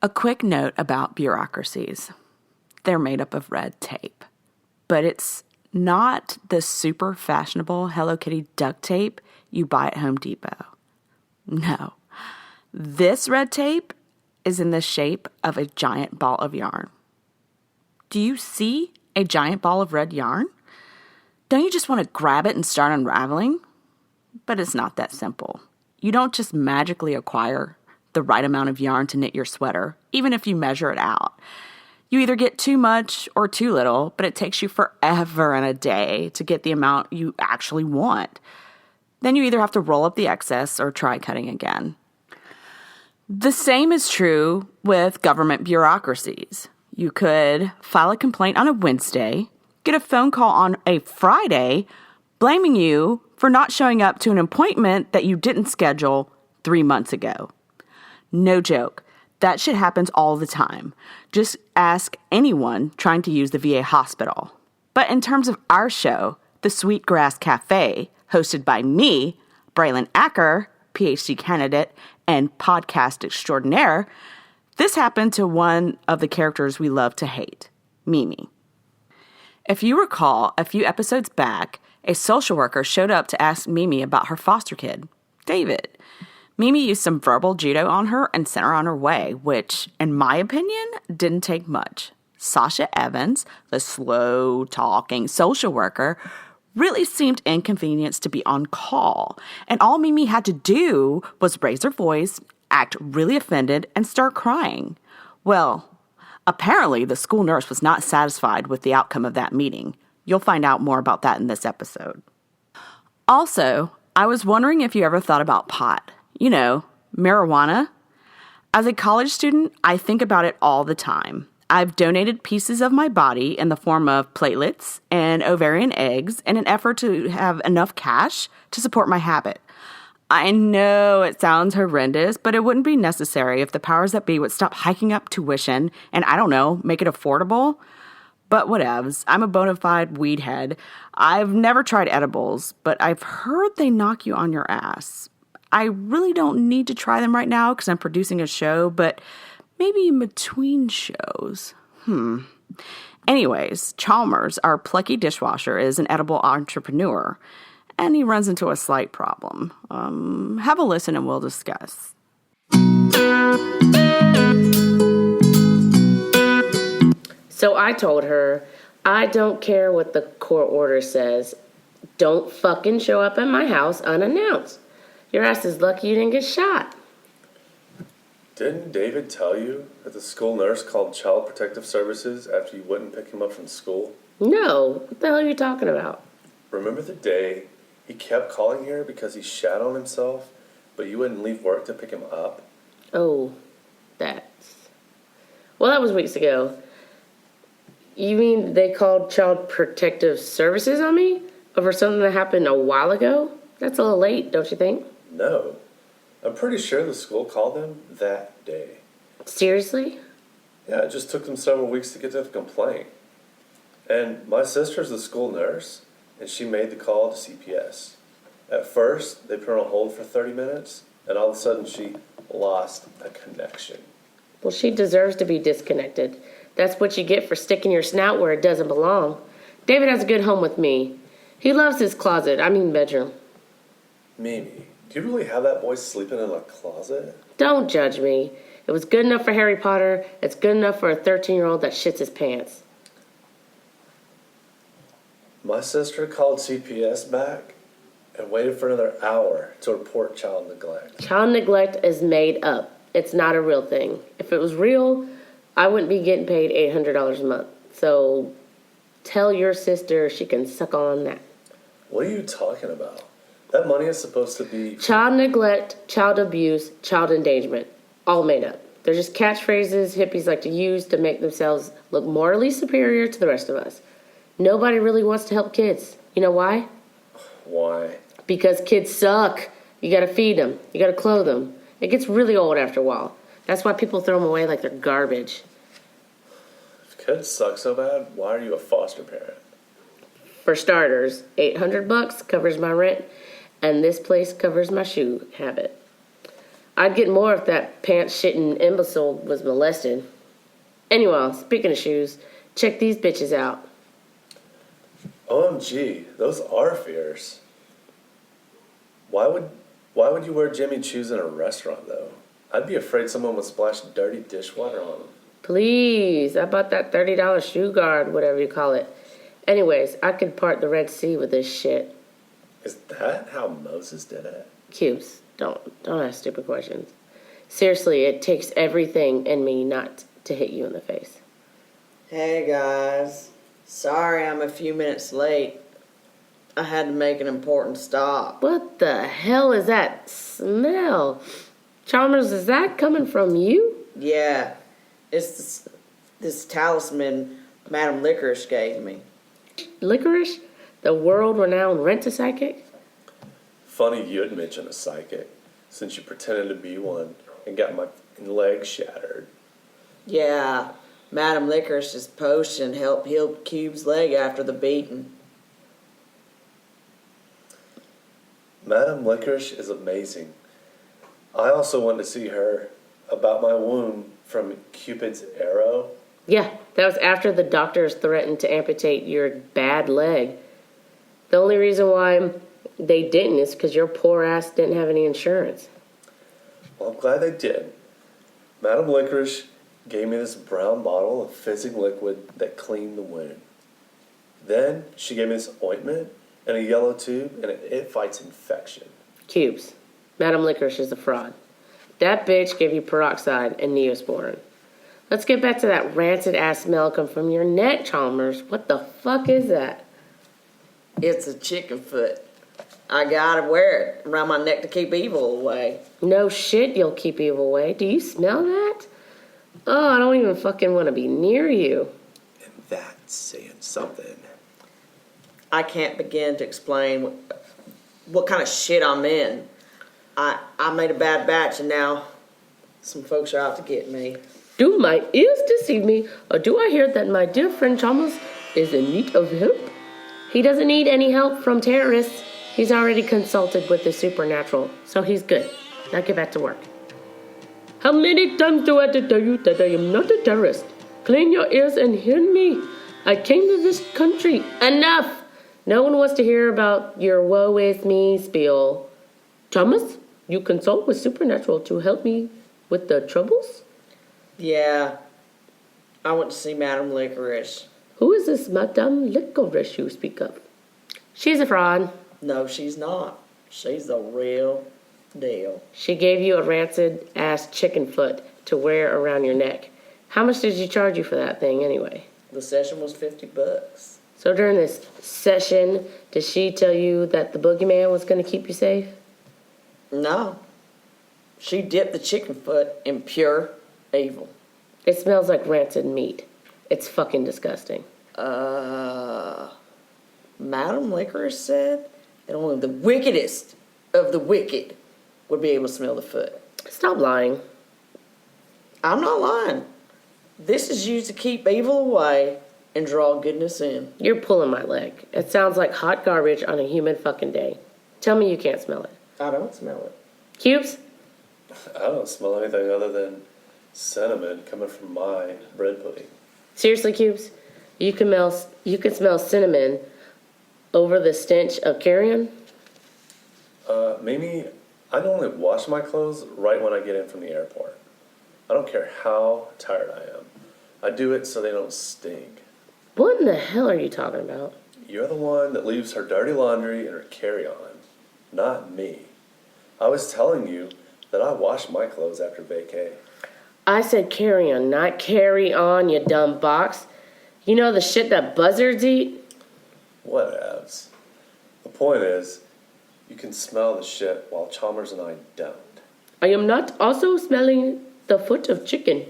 A quick note about bureaucracies. They're made up of red tape. But it's not the super fashionable Hello Kitty duct tape you buy at Home Depot. No. This red tape is in the shape of a giant ball of yarn. Do you see a giant ball of red yarn? Don't you just want to grab it and start unraveling? But it's not that simple. You don't just magically acquire the right amount of yarn to knit your sweater, even if you measure it out. You either get too much or too little, but it takes you forever and a day to get the amount you actually want. Then you either have to roll up the excess or try cutting again. The same is true with government bureaucracies. You could file a complaint on a Wednesday, get a phone call on a Friday, blaming you for not showing up to an appointment that you didn't schedule 3 months ago. No joke. That shit happens all the time. Just ask anyone trying to use the VA hospital. But in terms of our show, The Sweetgrass Cafe, hosted by me, Braylon Acker, PhD candidate and podcast extraordinaire, this happened to one of the characters we love to hate, Mimi. If you recall, a few episodes back, a social worker showed up to ask Mimi about her foster kid, David. Mimi used some verbal judo on her and sent her on her way, which, in my opinion, didn't take much. Sasha Evans, the slow-talking social worker, really seemed inconvenienced to be on call, and all Mimi had to do was raise her voice, act really offended, and start crying. Well, apparently the school nurse was not satisfied with the outcome of that meeting. You'll find out more about that in this episode. Also, I was wondering if you ever thought about pot. You know, marijuana. As a college student, I think about it all the time. I've donated pieces of my body in the form of platelets and ovarian eggs in an effort to have enough cash to support my habit. I know it sounds horrendous, but it wouldn't be necessary if the powers that be would stop hiking up tuition and, I don't know, make it affordable. But whatevs, I'm a bona fide weed head. I've never tried edibles, but I've heard they knock you on your ass. I really don't need to try them right now because I'm producing a show, but maybe in between shows. Anyways, Chalmers, our plucky dishwasher, is an edible entrepreneur, and he runs into a slight problem. Have a listen and we'll discuss. So I told her, I don't care what the court order says. Don't fucking show up at my house unannounced. Your ass is lucky you didn't get shot. Didn't David tell you that the school nurse called Child Protective Services after you wouldn't pick him up from school? No. What the hell are you talking about? Remember the day he kept calling here because he shat on himself, but you wouldn't leave work to pick him up? Oh, well, that was weeks ago. You mean they called Child Protective Services on me over something that happened a while ago? That's a little late, don't you think? No. I'm pretty sure the school called them that day. Seriously? Yeah, it just took them several weeks to get to the complaint. And my sister's the school nurse, and she made the call to CPS. At first, they put her on hold for 30 minutes, and all of a sudden she lost a connection. Well, she deserves to be disconnected. That's what you get for sticking your snout where it doesn't belong. David has a good home with me. He loves his bedroom. Mimi, do you really have that boy sleeping in a closet? Don't judge me. It was good enough for Harry Potter. It's good enough for a 13-year-old that shits his pants. My sister called CPS back and waited for another hour to report child neglect. Child neglect is made up. It's not a real thing. If it was real, I wouldn't be getting paid $800 a month. So tell your sister she can suck on that. What are you talking about? That money is supposed to be... Child neglect, child abuse, child endangerment. All made up. They're just catchphrases hippies like to use to make themselves look morally superior to the rest of us. Nobody really wants to help kids. You know why? Why? Because kids suck. You gotta feed them. You gotta clothe them. It gets really old after a while. That's why people throw them away like they're garbage. If kids suck so bad, why are you a foster parent? For starters, $800 covers my rent, and this place covers my shoe habit. I'd get more if that pants-shitting imbecile was molested. Anyway, speaking of shoes, check these bitches out. OMG, those are fierce. Why would you wear Jimmy Choos in a restaurant, though? I'd be afraid someone would splash dirty dishwater on them. Please, I bought that $30 shoe guard, whatever you call it. Anyways, I could part the Red Sea with this shit. Is that how Moses did it? Cubes, don't ask stupid questions. Seriously, it takes everything in me not to hit you in the face. Hey guys, sorry I'm a few minutes late. I had to make an important stop. What the hell is that smell? Chalmers, is that coming from you? Yeah, it's this talisman Madam Licorice gave me. Licorice? The world-renowned rent-a-psychic? Funny you'd mention a psychic, since you pretended to be one and got my leg shattered. Yeah, Madam Licorice's potion helped heal Cube's leg after the beating. Madam Licorice is amazing. I also went to see her about my wound from Cupid's arrow. Yeah, that was after the doctors threatened to amputate your bad leg. The only reason why they didn't is because your poor ass didn't have any insurance. Well, I'm glad they did. Madam Licorice gave me this brown bottle of fizzing liquid that cleaned the wound. Then she gave me this ointment and a yellow tube, and it fights infection. Cubes. Madam Licorice is a fraud. That bitch gave you peroxide and Neosporin. Let's get back to that rancid-ass smell come from your neck, Chalmers. What the fuck is that? It's a chicken foot. I gotta wear it around my neck to keep evil away. No shit, you'll keep evil away. Do you smell that? Oh, I don't even fucking want to be near you. And that's saying something. I can't begin to explain what kind of shit I'm in. I made a bad batch and now some folks are out to get me. Do my ears deceive me, or do I hear that my dear friend Chalmers is in need of help? He doesn't need any help from terrorists. He's already consulted with the supernatural, so he's good. Now get back to work. How many times do I have to tell you that I am not a terrorist? Clean your ears and hear me. I came to this country. Enough! No one wants to hear about your woe is me spiel. Chalmers, you consult with supernatural to help me with the troubles? Yeah, I went to see Madam Licorice. Who is this Madame Licorice you speak of? She's a fraud. No, she's not. She's the real deal. She gave you a rancid-ass chicken foot to wear around your neck. How much did she charge you for that thing anyway? The session was $50. So during this session, did she tell you that the boogeyman was going to keep you safe? No. She dipped the chicken foot in pure evil. It smells like rancid meat. It's fucking disgusting. Madam Licorice said that only the wickedest of the wicked would be able to smell the foot. Stop lying. I'm not lying. This is used to keep evil away and draw goodness in. You're pulling my leg. It sounds like hot garbage on a humid fucking day. Tell me you can't smell it. I don't smell it. Cubes? I don't smell anything other than cinnamon coming from my bread pudding. Seriously, Cubes? You can smell cinnamon over the stench of carrion? Mimi, I normally wash my clothes right when I get in from the airport. I don't care how tired I am. I do it so they don't stink. What in the hell are you talking about? You're the one that leaves her dirty laundry in her carry-on, not me. I was telling you that I wash my clothes after vacay. I said carrion, not carry on, you dumb box. You know the shit that buzzards eat? Whatevs. The point is, you can smell the shit while Chalmers and I don't. I am not also smelling the foot of chicken.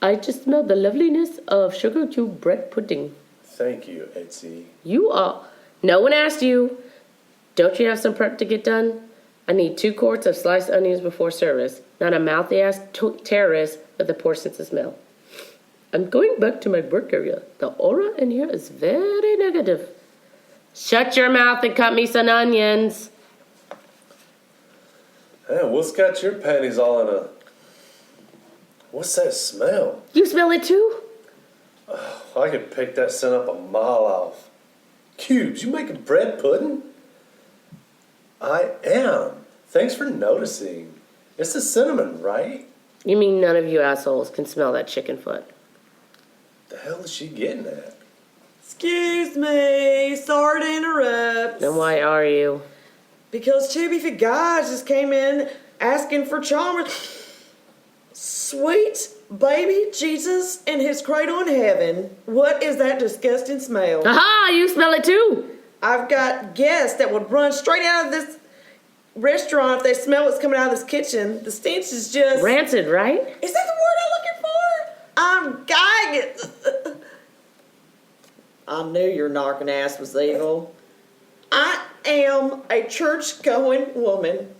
I just smell the loveliness of Sugarcube bread pudding. Thank you, Itsy. You are. No one asked you. Don't you have some prep to get done? I need 2 quarts of sliced onions before service, not a mouthy-ass terrorist with a poor sense of smell. I'm going back to my work area. The aura in here is very negative. Shut your mouth and cut me some onions. Man, what's got your panties all in a... What's that smell? You smell it too? I could pick that scent up a mile off. Cubes, you making bread pudding? I am. Thanks for noticing. It's the cinnamon, right? You mean none of you assholes can smell that chicken foot? The hell is she getting at? Excuse me, sorry to interrupt. Then why are you? Because two beefy guys just came in asking for Chalmers. Sweet baby Jesus in his cradle in heaven. What is that disgusting smell? Aha! You smell it too! I've got guests that would run straight out of this restaurant if they smell what's coming out of this kitchen. The stench is just... Rancid, right? Is that the word I'm looking for? I'm gagging. I knew your knocking ass was evil. I am a church-going woman.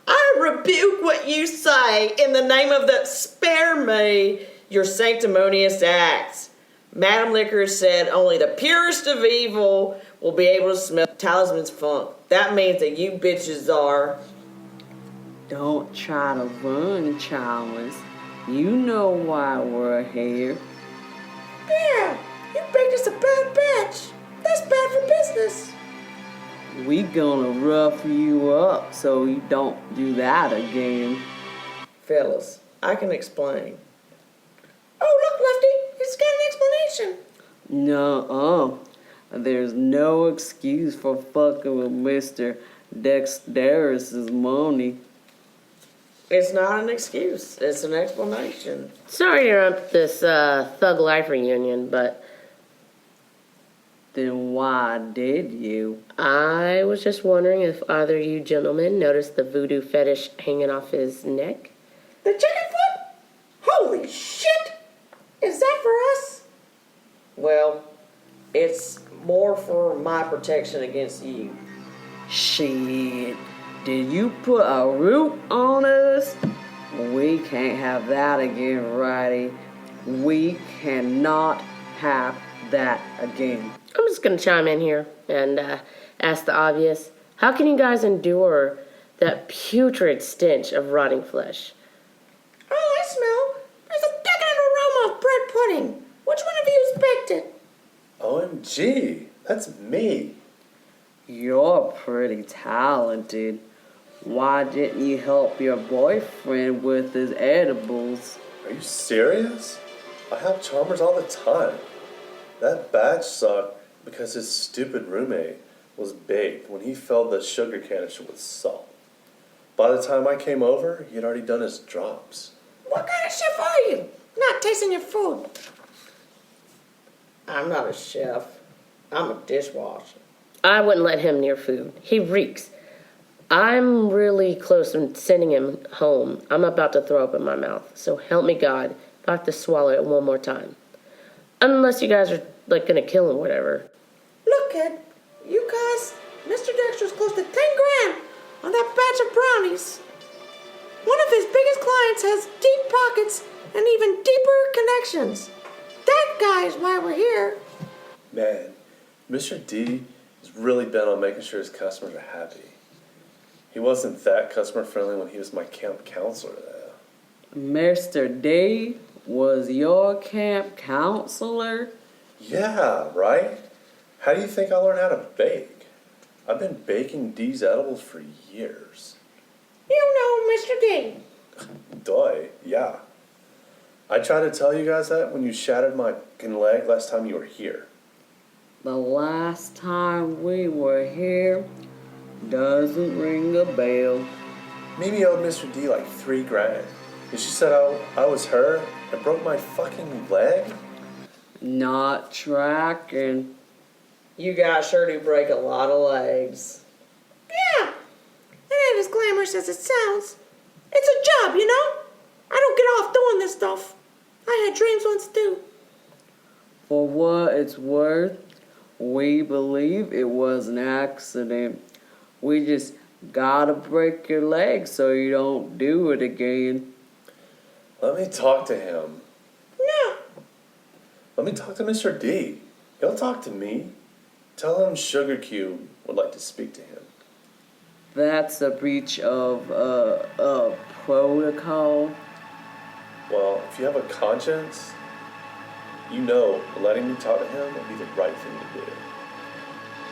I rebuke what you say in the name of the spare me your sanctimonious acts. Madam Liquor said only the purest of evil will be able to smell Talisman's funk. That means that you bitches are... Don't try to run, Chalmers. You know why we're here. Yeah, you baked us a bad batch. That's bad for business. We gonna rough you up so you don't do that again. Fellas, I can explain. Oh, look, Lefty, he's got an explanation. Nuh-uh. There's no excuse for fucking with Mr. Dexterous's money. It's not an excuse. It's an explanation. Sorry to interrupt this Thug Life reunion, but Then why did you? I was just wondering if either you gentlemen noticed the voodoo fetish hanging off his neck? The chicken foot? Holy shit! Is that for us? Well, it's more for my protection against you. Shit. Did you put a root on us? We can't have that again, Righty. We cannot have that again. I'm just going to chime in here and ask the obvious. How can you guys endure that putrid stench of rotting flesh? Oh, I smell. There's a decadent aroma of bread pudding. Which one of you has baked it? OMG, that's me. You're pretty talented. Why didn't you help your boyfriend with his edibles? Are you serious? I help Chalmers all the time. That batch sucked because his stupid roommate was baked when he filled the sugar canister with salt. By the time I came over, he had already done his drops. What kind of chef are you? Not tasting your food. I'm not a chef. I'm a dishwasher. I wouldn't let him near food. He reeks. I'm really close to sending him home. I'm about to throw up in my mouth. So help me God if I have to swallow it one more time. Unless you guys are, going to kill him or whatever. Look, kid, you guys, Mr. Dexter's close to 10 grand on that batch of brownies. One of his biggest clients has deep pockets and even deeper connections. That guy is why we're here. Man, Mr. D is really bent on making sure his customers are happy. He wasn't that customer friendly when he was my camp counselor, though. Mr. D was your camp counselor? Yeah, right? How do you think I learned how to bake? I've been baking D's edibles for years. You know Mr. D. Duh, yeah. I tried to tell you guys that when you shattered my fucking leg last time you were here. The last time we were here doesn't ring a bell. Mimi owed Mr. D like $3 grand. And she said I was her and broke my fucking leg? Not tracking. You guys sure do break a lot of legs. Yeah, it ain't as glamorous as it sounds. It's a job, you know? I don't get off doing this stuff. I had dreams once too. For what it's worth, we believe it was an accident. We just gotta break your leg so you don't do it again. Let me talk to him. No. Let me talk to Mr. D. He'll talk to me. Tell him Sugarcube would like to speak to him. That's a breach of protocol. Well, if you have a conscience, you know letting me talk to him would be the right thing to do.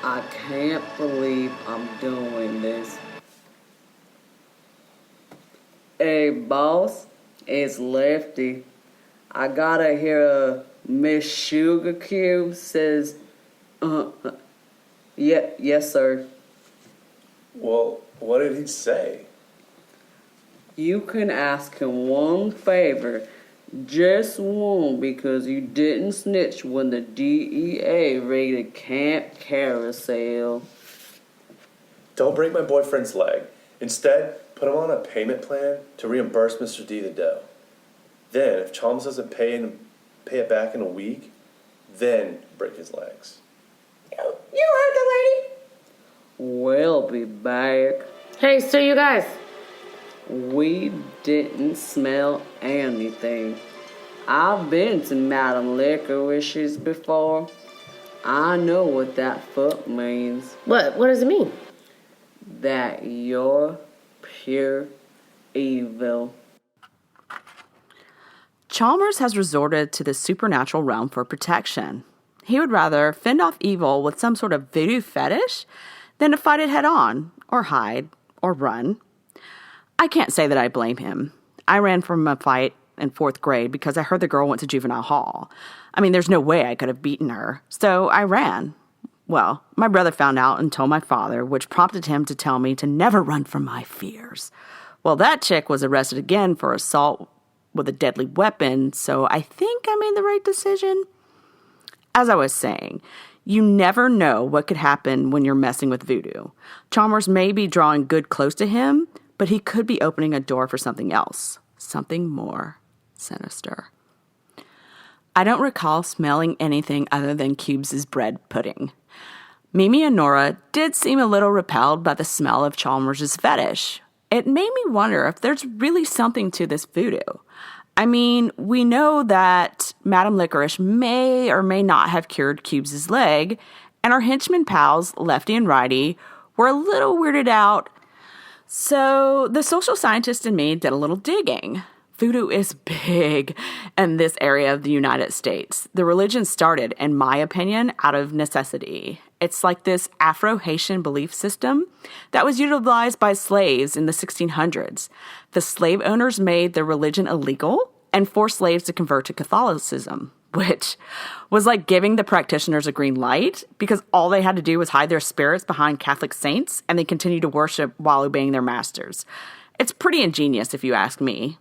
I can't believe I'm doing this. Hey, boss, it's Lefty. I gotta hear Miss Sugarcube says, yes, sir. Well, what did he say? You can ask him one favor, just one, because you didn't snitch when the DEA raided Camp Carousel. Don't break my boyfriend's leg. Instead, put him on a payment plan to reimburse Mr. D the dough. Then, if Chalmers doesn't pay it back in a week, then break his legs. You heard the lady. We'll be back. Hey, so you guys. We didn't smell anything. I've been to Madame Licorice's before. I know what that foot means. What does it mean? That you're pure evil. Chalmers has resorted to the supernatural realm for protection. He would rather fend off evil with some sort of voodoo fetish than to fight it head on, or hide, or run. I can't say that I blame him. I ran from a fight in 4th grade because I heard the girl went to juvenile hall. I mean, there's no way I could have beaten her, so I ran. Well, my brother found out and told my father, which prompted him to tell me to never run from my fears. Well, that chick was arrested again for assault with a deadly weapon, so I think I made the right decision. As I was saying, you never know what could happen when you're messing with voodoo. Chalmers may be drawing good close to him, but he could be opening a door for something else, something more sinister. I don't recall smelling anything other than Cubes' bread pudding. Mimi and Nora did seem a little repelled by the smell of Chalmers' fetish. It made me wonder if there's really something to this voodoo. I mean, we know that Madame Licorice may or may not have cured Cubes' leg, and our henchman pals, Lefty and Righty, were a little weirded out. So the social scientist in me did a little digging. Voodoo is big in this area of the United States. The religion started, in my opinion, out of necessity. It's like this Afro-Haitian belief system that was utilized by slaves in the 1600s. The slave owners made the religion illegal and forced slaves to convert to Catholicism, which was like giving the practitioners a green light because all they had to do was hide their spirits behind Catholic saints and they continued to worship while obeying their masters. It's pretty ingenious if you ask me,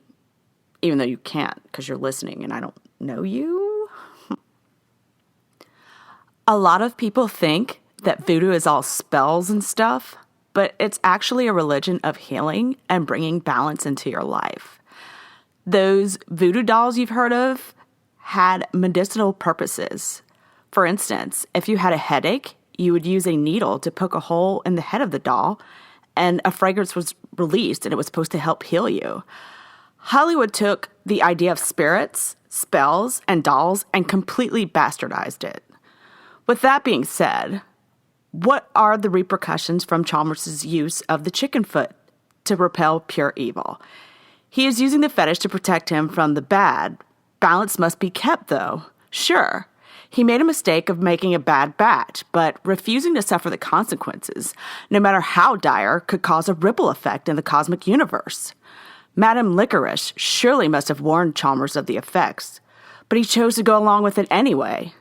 even though you can't because you're listening and I don't know you. A lot of people think that voodoo is all spells and stuff, but it's actually a religion of healing and bringing balance into your life. Those voodoo dolls you've heard of had medicinal purposes. For instance, if you had a headache, you would use a needle to poke a hole in the head of the doll, and a fragrance was released, and it was supposed to help heal you. Hollywood took the idea of spirits, spells, and dolls and completely bastardized it. With that being said, what are the repercussions from Chalmers' use of the chicken foot to repel pure evil? He is using the fetish to protect him from the bad. Balance must be kept, though. Sure, he made a mistake of making a bad batch, but refusing to suffer the consequences, no matter how dire, could cause a ripple effect in the cosmic universe. Madame Licorice surely must have warned Chalmers of the effects, but he chose to go along with it anyway.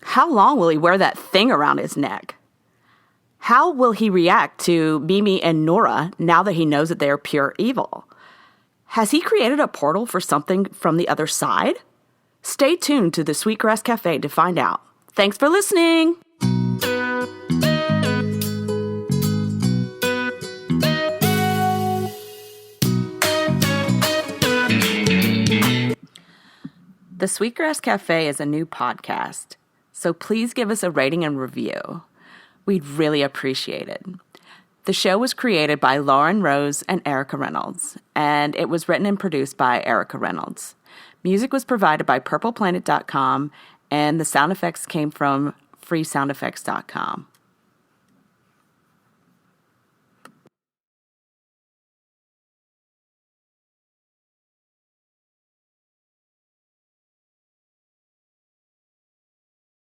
How long will he wear that thing around his neck? How will he react to Mimi and Nora now that he knows that they are pure evil? Has he created a portal for something from the other side? Stay tuned to the Sweetgrass Cafe to find out. Thanks for listening! The Sweetgrass Cafe is a new podcast, so please give us a rating and review. We'd really appreciate it. The show was created by Lauren Rose and Erika Reynolds, and it was written and produced by Erika Reynolds. Music was provided by purpleplanet.com, and the sound effects came from freesoundeffects.com.